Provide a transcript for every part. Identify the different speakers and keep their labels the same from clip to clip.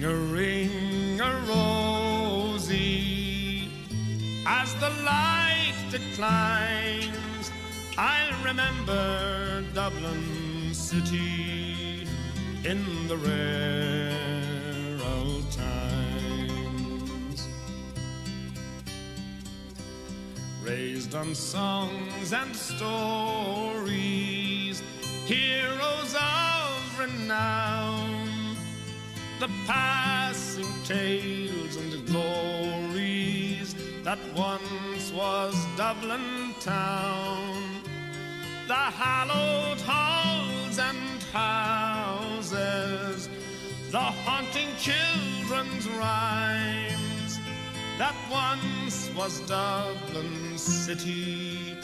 Speaker 1: Ring-a-rosy, as the light declines, I'll remember Dublin city in the rare old times. Raised on songs and stories, heroes of renown, the passing tales and glories that once was Dublin town, the hallowed halls and houses, the haunting children's rhymes that once was Dublin city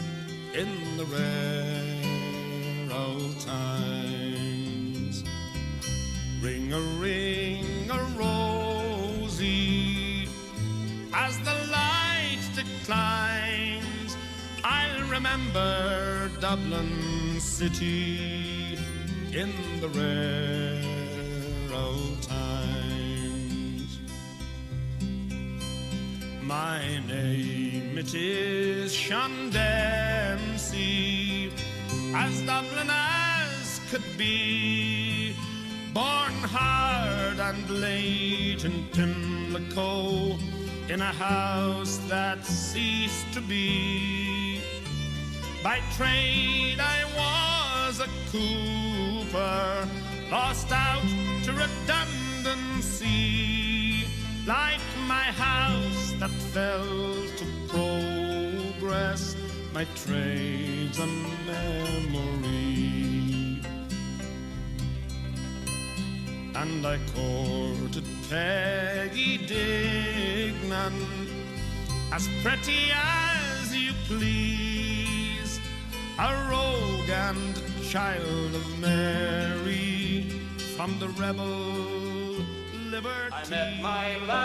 Speaker 1: in the rare old times. Ring-a-rosy, as the light declines, I'll remember Dublin city in the rare old times. My name it is Sean Dempsey, as Dublin as could be, born hard and late in Pimlico, in a house that ceased to be. By trade I was a cooper, lost out to redundancy, like my house that fell to progress, my trade's a memory. And I courted Peggy Dignan, as pretty as you please, a rogue and child of Mary, from the rebel liberty.
Speaker 2: I met my love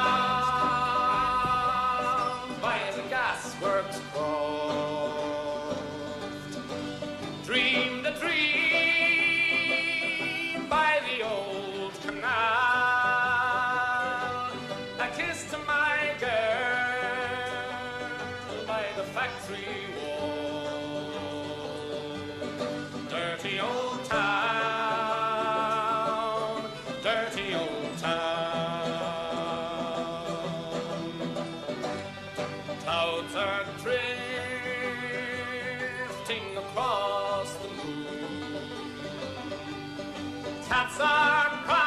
Speaker 2: by the gasworks croft, dreamed a dream by the old canal, a kiss to my girl by the factory wall. Dirty old town, dirty old town. Clouds are drifting across the moon, cats are prowling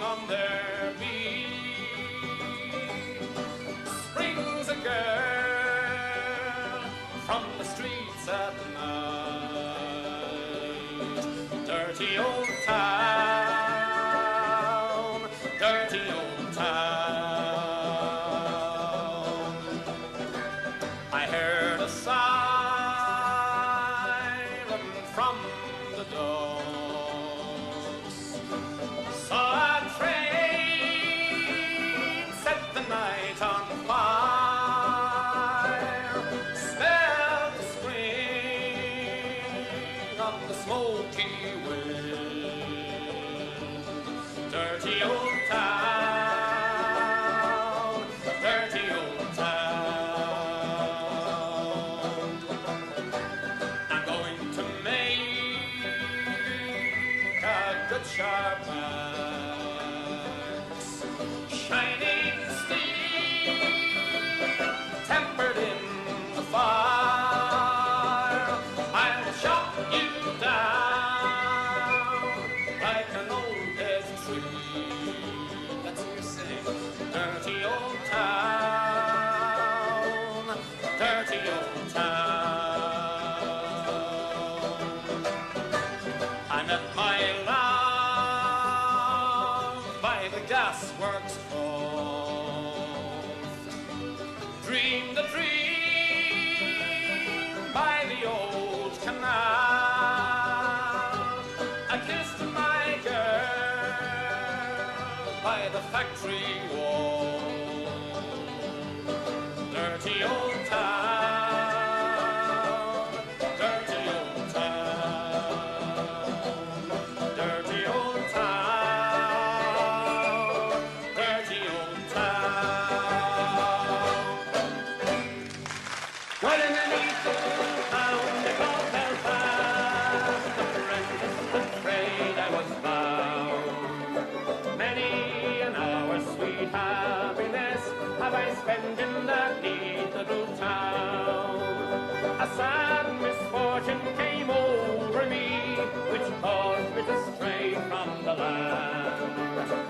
Speaker 2: on their beat. Springs a girl from the streets at night. Dirty old town, dirty old town. I heard a siren from the docks, saw a train set the night on fire, smelled the spring of the smoky wind. Dirty old town, dirty old town. I'm going to make a good sharp axe, shining steel, tempered in the fire. I'll chop you down like an old dead tree. That's what you're saying. Dirty old town, dirty old town. I met my love by the gasworks croft, dreamed a dream by the old canal, a kiss to my girl by the factory wall. Dirty old town, dirty old town, dirty old town. spend in that neat little town. A sad misfortune came over me, which caused me to stray from the land.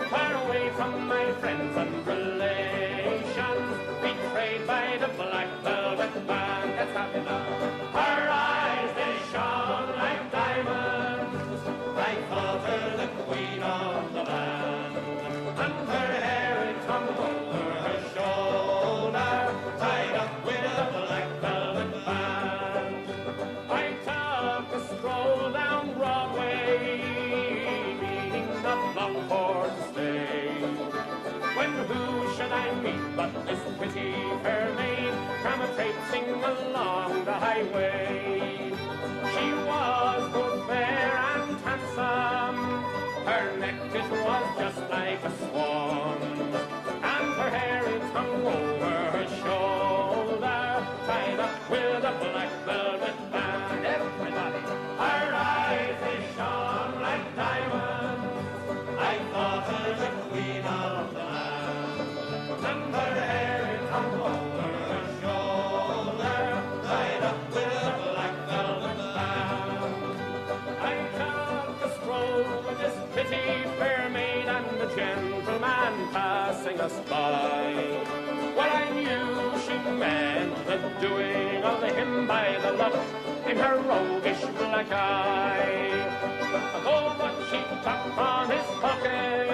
Speaker 2: Far away from my friends and relations, betrayed by the black velvet band. That's happy now. Her eyes, they shone like diamonds. I thought her the queen of the land. And her hair, it hung over her shoulder, tied up with a black velvet band. I took a stroll down Broadway, meaning not long for to stay. When who should I meet but this pretty fair maid, come a-traipsing along the highway. She was both fair and handsome, her neck it was just like a swan, and her hair it hung over her shoulder, tied up with a black velvet band. Everybody, her eyes they shone like diamonds. I thought her the queen of the land, and her hair it hung over her shoulder, tied up with a black velvet band. I took a stroll with this pretty fair maid and the gentleman passing us by. Well, I knew she meant the doing of him by the look in her roguish black eye. Oh, but she took from his pocket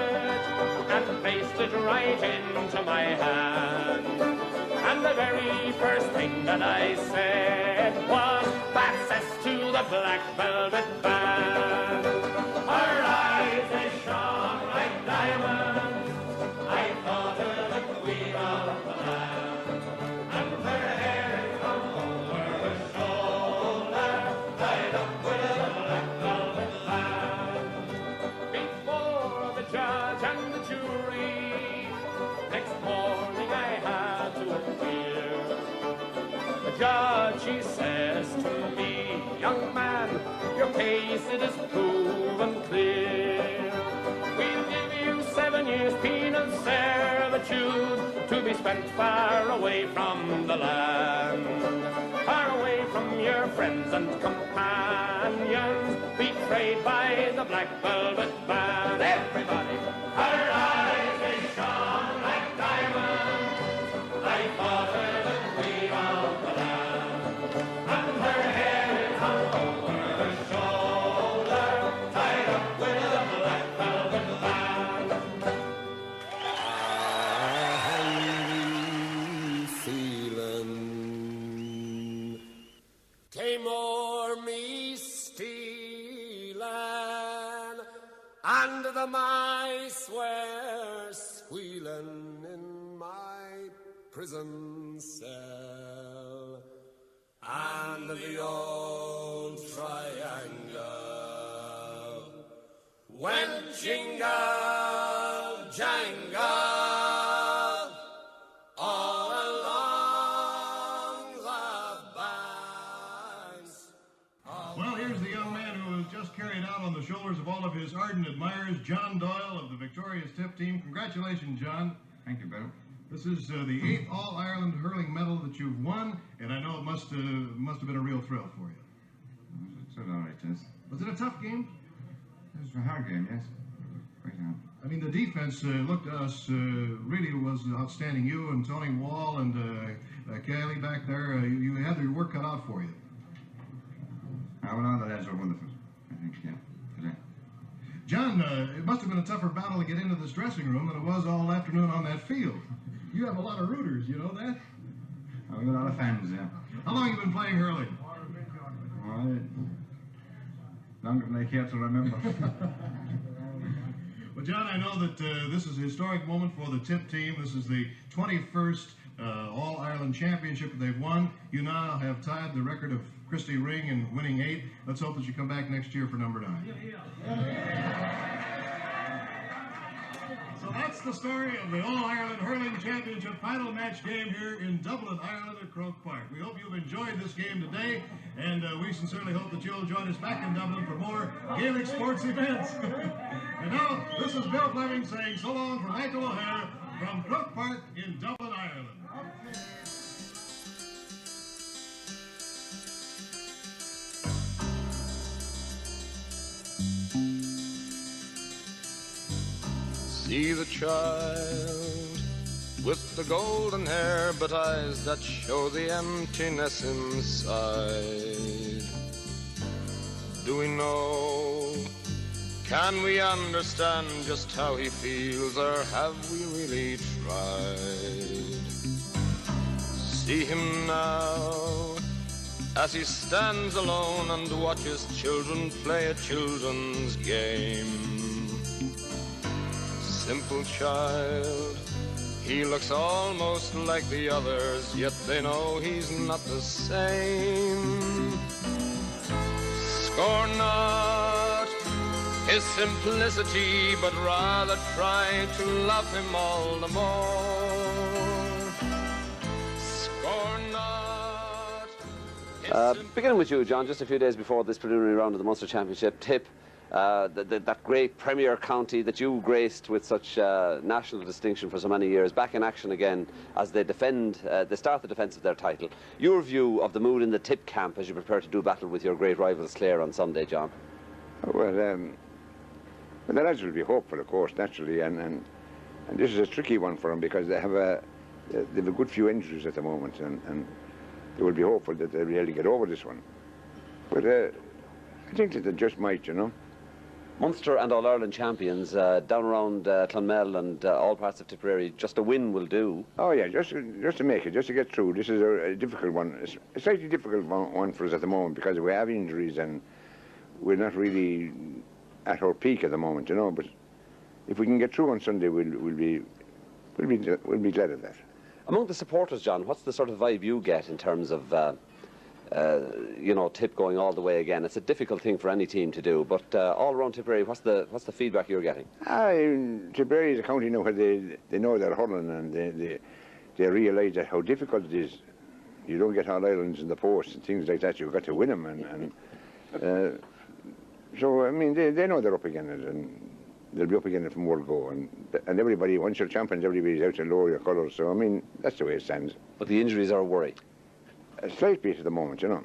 Speaker 2: and placed it right into my hand. And the very first thing that I said was, access to the black velvet band. Her eyes, they shone like diamonds. I thought her the queen of the land. And her hair hung over her shoulder, tied up with a black velvet band. Before the judge and the jury, next morning I had to appear. The judge, he says to me, young man, your case it is proven clear. We'll give you 7 years penal servitude to be spent far away from the land, far away from your friends and companions, betrayed by the black velvet band. Everybody, her eyes they shone like diamonds. I thought her the queen of the land, and her hair it hung over her shoulder, tied up with a black velvet band.
Speaker 3: I'm feeling came o'er me stealing, and the mice were squealing in my prison cell, and the old triangle went jingle, jangle, all along the banks.
Speaker 4: Well, here's the young man who was just carried out on the shoulders of all of his ardent admirers, John Doyle of the victorious tip team. Congratulations, John.
Speaker 5: Thank you, Bill.
Speaker 4: This is the 8th All-Ireland hurling medal that you've won, and I know it must have been a real thrill for you.
Speaker 5: It's all right, yes.
Speaker 4: Was it a tough game?
Speaker 5: It was a hard game, yes. Quite hard.
Speaker 4: I mean, the defense looked to us really was outstanding. You and Tony Wall and Kelly back there, you had your work cut out for you.
Speaker 5: Well, all the lads were wonderful, I think, yeah, today.
Speaker 4: John, it must have been a tougher battle to get into this dressing room than it was all afternoon on that field. You have a lot of rooters, you know that?
Speaker 5: Oh, we got a lot of fans, yeah.
Speaker 4: How long have you been playing hurling?
Speaker 5: Well, longer than I care to remember.
Speaker 4: Well, John, I know that this is a historic moment for the tip team. This is the 21st All-Ireland Championship that they've won. You now have tied the record of Christy Ring in winning 8. Let's hope that you come back next year for number 9. So that's the story of the All-Ireland Hurling Championship final match game here in Dublin, Ireland at Croke Park. We hope you've enjoyed this game today, and we sincerely hope that you'll join us back in Dublin for more Gaelic sports events. And now, this is Bill Fleming saying so long from Michael O'Hare. from Croke Park in Dublin, Ireland.
Speaker 3: See the child with the golden hair but eyes that show the emptiness inside. Do we know? Can we understand just how he feels, or have we really tried? See him now as he stands alone and watches children play a children's game. Simple child, he looks almost like the others, yet they know he's not the same. Scorn not his simplicity, but rather try to love him all the more. Scorn not his
Speaker 6: Beginning with you, John, just a few days before this preliminary round of the Munster Championship, Tip, that great Premier county that you graced with such national distinction for so many years, back in action again as they start the defence of their title. Your view of the mood in the Tip camp as you prepare to do battle with your great rivals Clare on Sunday, John?
Speaker 7: Well, the lads will be hopeful, of course, naturally, and this is a tricky one for them because they have a good few injuries at the moment, and they will be hopeful that they'll be able to get over this one. But I think that they just might, you know.
Speaker 6: Munster and All-Ireland champions down around Clonmel and all parts of Tipperary, just a win will do.
Speaker 7: Oh yeah, just to make it, just to get through. This is a difficult one, a slightly difficult one for us at the moment because we have injuries and we're not really at our peak at the moment, you know. But if we can get through on Sunday, we'll be glad of that.
Speaker 6: Among the supporters, John, what's the sort of vibe you get in terms of you know, Tip going all the way again? It's a difficult thing for any team to do, but all around Tipperary, what's the feedback you're getting?
Speaker 7: Tipperary is a county now where they know they're hurling and they realise that how difficult it is. You don't get all islands in the post and things like that. You've got to win them, and so I mean they know they're up against it, and they'll be up against it from word go. And everybody, once you're champions, everybody's out to lower your colours. So I mean that's the way it stands.
Speaker 6: But the injuries are a worry.
Speaker 7: A slight bit at the moment, you know.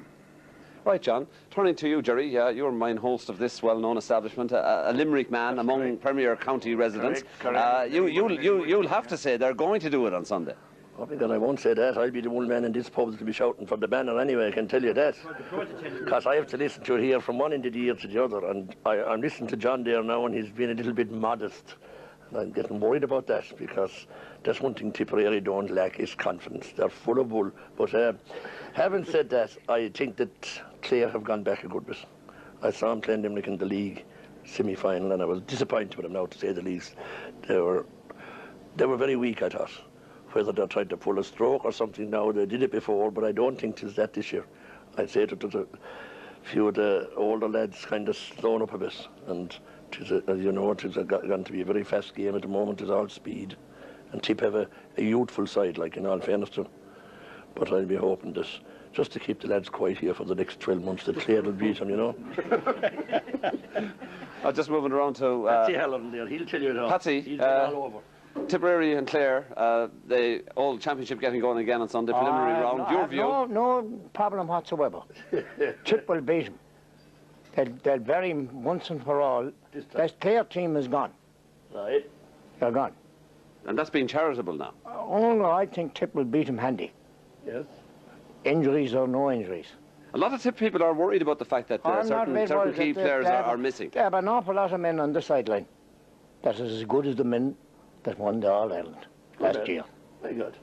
Speaker 6: Right, John. Turning to you, Gerry, you're main host of this well-known establishment, a Limerick man among Premier County residents.
Speaker 8: Correct.
Speaker 6: You'll have to say they're going to do it on Sunday.
Speaker 8: Oh, because I won't say that. I'll be the one man in this pub to be shouting for the banner anyway, I can tell you that. Because I have to listen to it here from one end of the ear to the other, and I'm listening to John there now, and he's been a little bit modest. And I'm getting worried about that, because that's one thing Tipperary don't lack is confidence. They're full of bull. But having said that, I think that Clare have gone back a good bit. I saw them playing Limerick in the league semi-final, and I was disappointed with them now, to say the least. They were very weak, I thought. Whether they're trying to pull a stroke or something now, they did it before, but I don't think it's that this year. I'd say that there's a few of the older lads kind of slowing up a bit, and as you know, it's going to be a very fast game at the moment. It's all speed, and Tip have a youthful side, like, in all fairness to them. But I'll be hoping that just to keep the lads quiet here for the next 12 months, that Clare will beat them, you know.
Speaker 6: Just moving around to
Speaker 8: Patsy Halloran there, he'll tell you it all.
Speaker 6: Patsy,
Speaker 8: He'll tell you all over.
Speaker 6: Tipperary and Clare, the old championship getting going again on Sunday, preliminary round. Your view?
Speaker 9: No problem whatsoever. Tip will beat them. They'll bury him once and for all. That Clare team is gone.
Speaker 8: Right.
Speaker 9: They're gone.
Speaker 6: And that's being charitable now.
Speaker 9: Oh no, I think Tip will beat him handy.
Speaker 8: Yes.
Speaker 9: Injuries or no injuries.
Speaker 6: A lot of Tip people are worried about the fact that certain key players are missing.
Speaker 9: They have an awful lot of men on the sideline that is as good as the men that won the All-Ireland last year.
Speaker 8: Very good.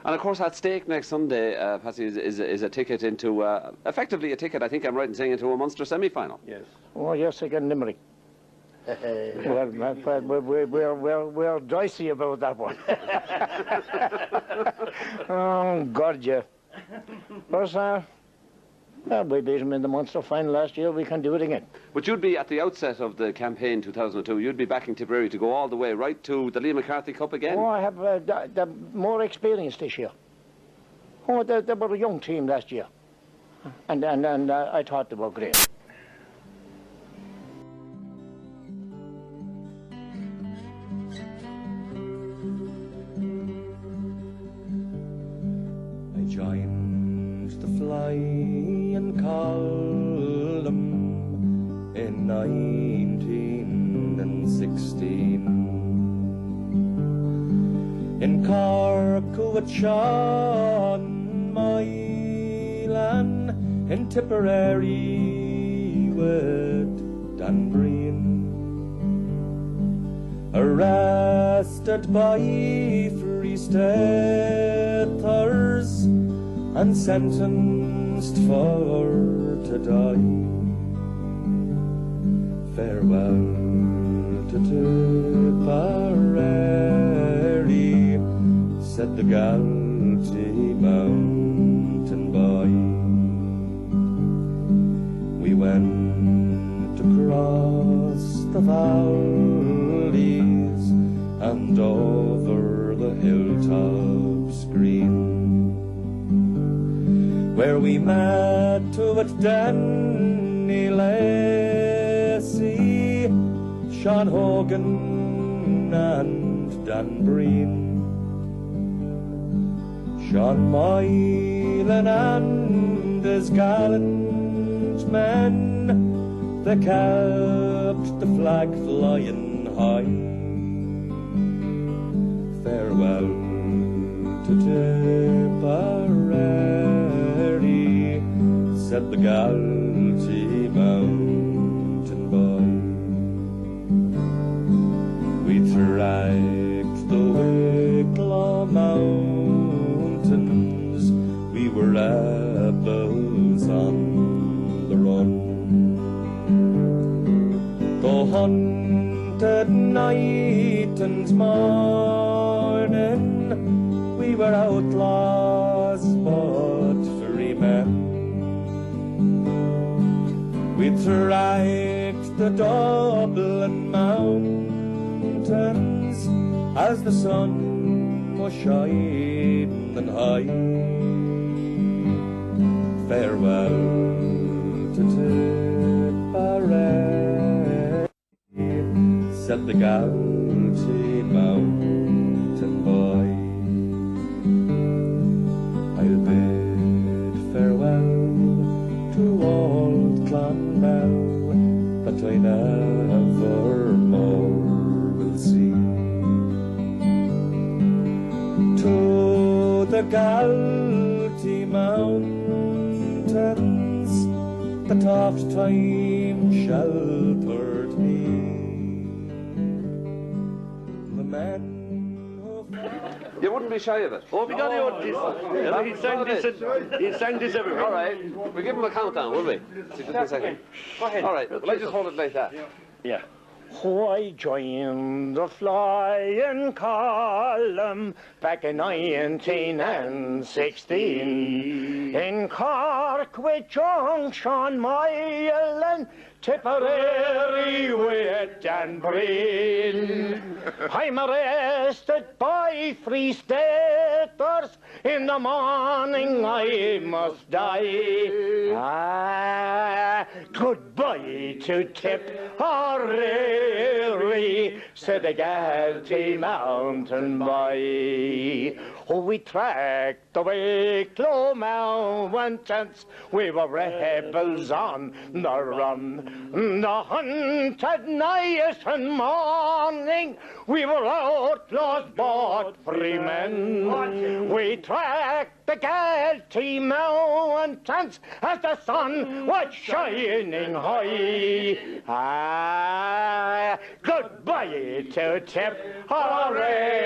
Speaker 6: And of course, at stake next Sunday, Patsy, is a ticket into, effectively a ticket, I think I'm right in saying, into a Munster semi-final.
Speaker 8: Yes.
Speaker 9: Oh yes, again Limerick. We're dicey about that one. Oh God, yeah. But we beat them in the Munster final last year. We can do it again.
Speaker 6: But you'd be at the outset of the campaign 2002. You'd be backing Tipperary to go all the way right to the Liam McCarthy Cup again.
Speaker 9: Oh, I have the more experience this year. Oh, they were a young team last year, and I thought they were great.
Speaker 10: 1916. In Cork with Sean Moylan, in Tipperary with Dan Breen, arrested by Free Staters and sentenced for to die. Farewell to Tipperary, said the Galtee mountain boy. We went across the valleys and over the hilltops green, where we met with Danny Lacy, Sean Hogan and Dan Breen. Sean Moylan and his gallant men, they kept the flag flying high. Farewell to Tipperary, said the Galtee mountain boy. We tracked the Wicklow mountains, we were rebels on the run. Though hunted night and morning, we were outlaws but free men. We tracked the Dublin mountains as the sun was shining high. Farewell to Tipperary, said the Galtee mountain boy. I'll bid farewell to old Clonmel that I never more will see. To the Galtee mountains that oft time sheltered me, the men who...
Speaker 6: You wouldn't be shy of it.
Speaker 8: Oh, we got the old he sang this everywhere.
Speaker 6: All right, we'll give him a countdown, will we? Just a second.
Speaker 8: Go ahead.
Speaker 6: All right, well, I just hold it like that.
Speaker 8: Yeah.
Speaker 9: Oh, I joined the flying column back in 1916 in Cork with Junction Moylan, Tipperary with Dan Breen. I'm arrested by Free Staters, in the morning I must die. Goodbye to Tipperary, said the Galtee mountain boy. Oh, we tracked the Wicklow mountains, we were rebels on the run. The hunted night and morning, we were outlaws but free men. We tracked the Galtee mountains as the sun was shining high. Goodbye to Tipperary,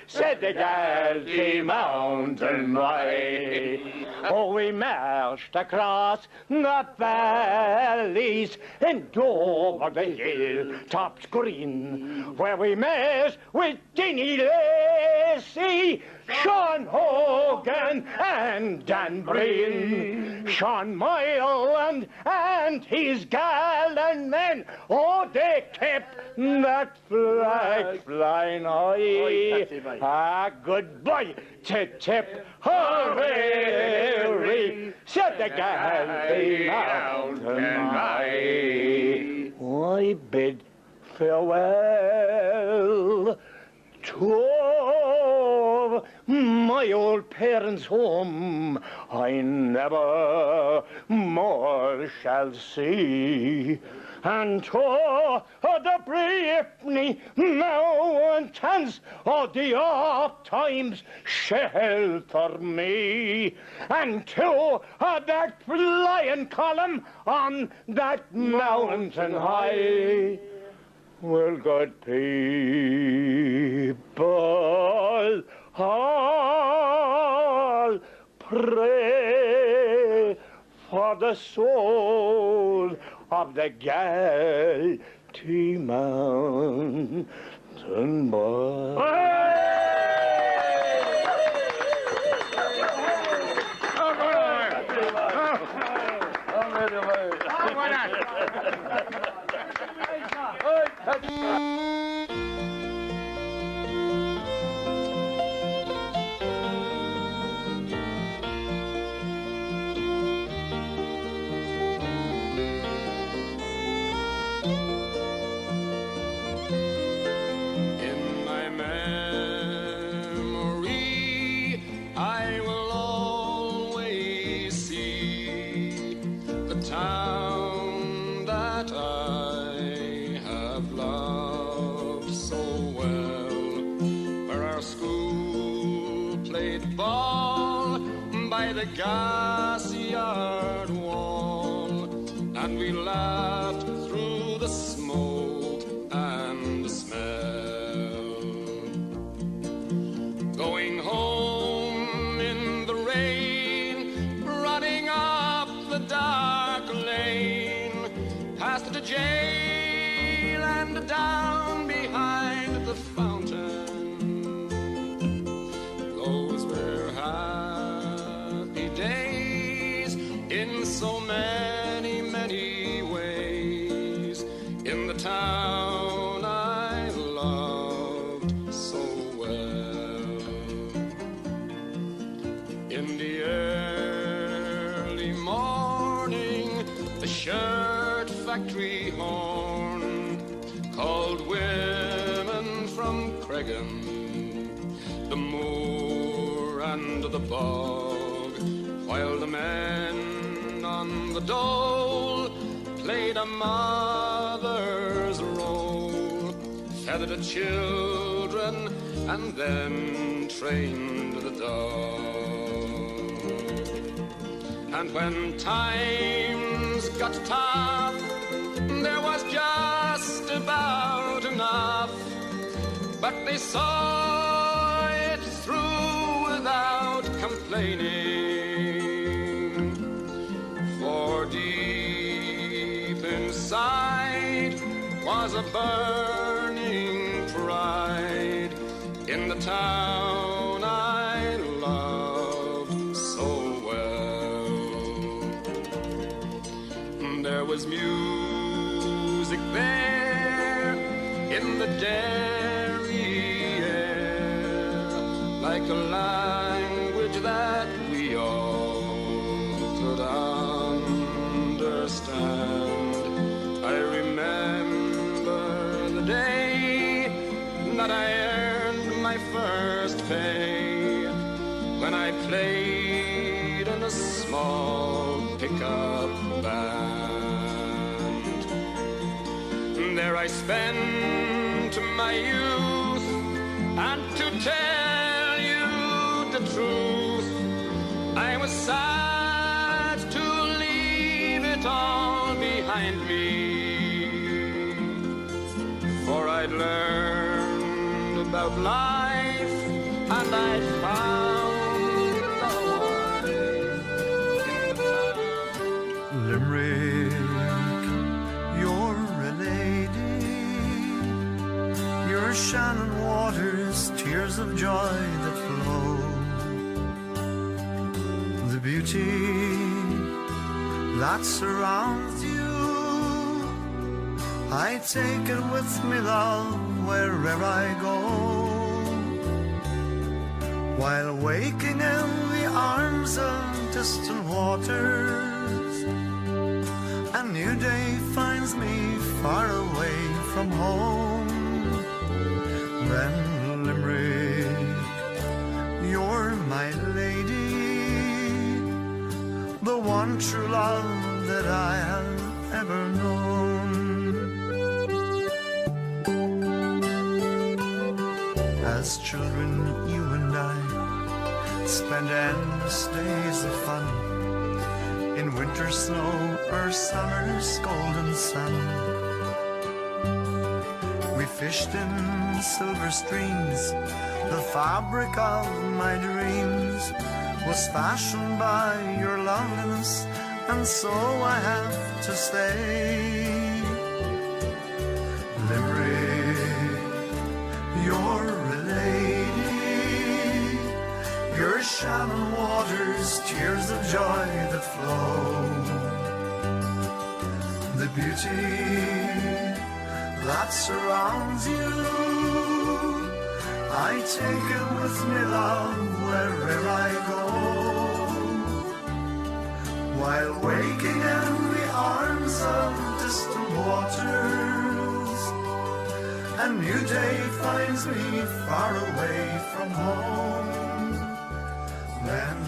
Speaker 9: said the Galtee mountain boy. Oh, we marched across the valleys and over the hilltops green, where we met with Danny Lacy, Sean Hogan and Dan Breen. Sean Moylan and his gallant men, oh, they kept that flag flying high. Goodbye to Tipperary, said the Galtee mountain high. I bid farewell to my my old parents' home I never more shall see. And to the briefly mountains of the oft times shelter me, and to that flying column on that mountain high. Well, good people, all pray for the soul of the Galtee mountain boy.
Speaker 3: The gas yard wall, and we laughed through the smoke and the smell. Going home in the rain, running up the dark lane, past the jail and down behind the fountain. Those were days in so many, many ways, in the town I loved so well. In the early morning, the shirt factory horn called women from Cregan, the moor and the bog, while the men on the dole played a mother's role, fed the children and then trained the dog. And when times got tough, there was just about enough, but they saw it through without complaining. For deep inside was a burning pride in the town I loved so well. There was music there in the dairy air, like a language that we all could understand. I remember the day that I earned my first pay, when I played in a small pickup band. There I spent my youth, and to tell you the truth, I was sad to leave it all behind me, for I'd learned about life and I'd found a wife in the town.
Speaker 11: Limerick, you're a lady, you're Shannon waters, tears of joy that flow. The beauty that surrounds you, I take it with me, love, wherever I go. While waking in the arms of distant waters, a new day finds me far away from home. Then Limerick, you're my my lady, the one true love that I have ever known. As children, you and I spent endless days of fun in winter snow or summer's golden sun. We fished in silver streams. The fabric of my dreams was fashioned by your loveliness, and so I have to say, Limerick, you're a lady. Your Shannon waters, tears of joy that flow. The beauty that surrounds you, I take it with me, love, wherever I go. While waking in the arms of distant waters, a new day finds me far away from home. Then